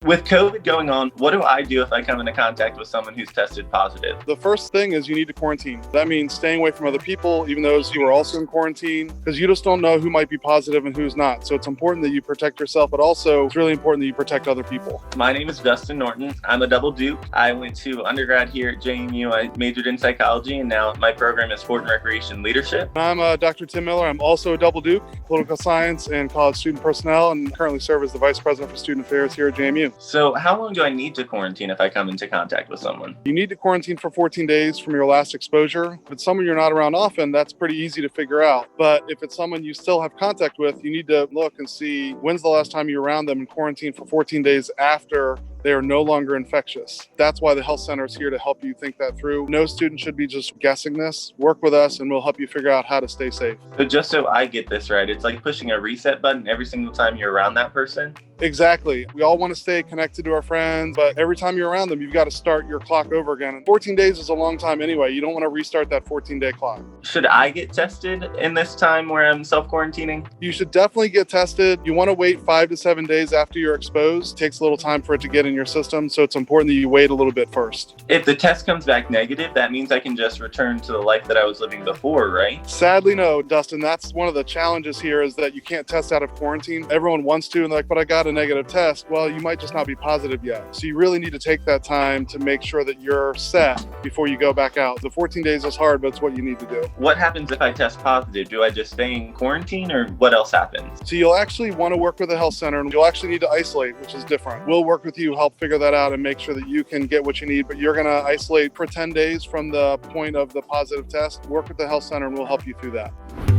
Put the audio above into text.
With COVID going on, what do I do if I come into contact with someone who's tested positive? The first thing is you need to quarantine. That means staying away from other people, even those who are also in quarantine, because you just don't know who might be positive and who's not. So it's important that you protect yourself, but also it's really important that you protect other people. My name is Dr Norton. I'm a double Duke. I went to undergrad here at JMU. I majored in psychology, and now my program is sport and recreation leadership. I'm Dr. Tim Miller. I'm also a double Duke, political science and college student personnel, and currently serve as the Vice President for Student Affairs here at JMU. So how long do I need to quarantine if I come into contact with someone? You need to quarantine for 14 days from your last exposure. If it's someone you're not around often, that's pretty easy to figure out. But if it's someone you still have contact with, you need to look and see when's the last time you were around them and quarantine for 14 days after they are no longer infectious. That's why the health center is here to help you think that through. No student should be just guessing this. Work with us and we'll help you figure out how to stay safe. So just so I get this right, it's like pushing a reset button every single time you're around that person? Exactly. We all want to stay connected to our friends, but every time you're around them, you've got to start your clock over again. And 14 days is a long time anyway. You don't want to restart that 14-day clock. Should I get tested in this time where I'm self-quarantining? You should definitely get tested. You want to wait 5 to 7 days after you're exposed. It takes a little time for it to get in your system, so it's important that you wait a little bit first. If the test comes back negative, that means I can just return to the life that I was living before, right? Sadly, no, Dustin. That's one of the challenges here is that you can't test out of quarantine. Everyone wants to, and they're like, but I got a negative test. Well, you might just not be positive yet. So you really need to take that time to make sure that you're set before you go back out. The 14 days is hard, but it's what you need to do. What happens if I test positive? Do I just stay in quarantine or what else happens? So you'll actually want to work with a health center and you'll actually need to isolate, which is different. We'll work with you, help figure that out and make sure that you can get what you need, but you're going to isolate for 10 days from the point of the positive test. Work with the health center and we'll help you through that.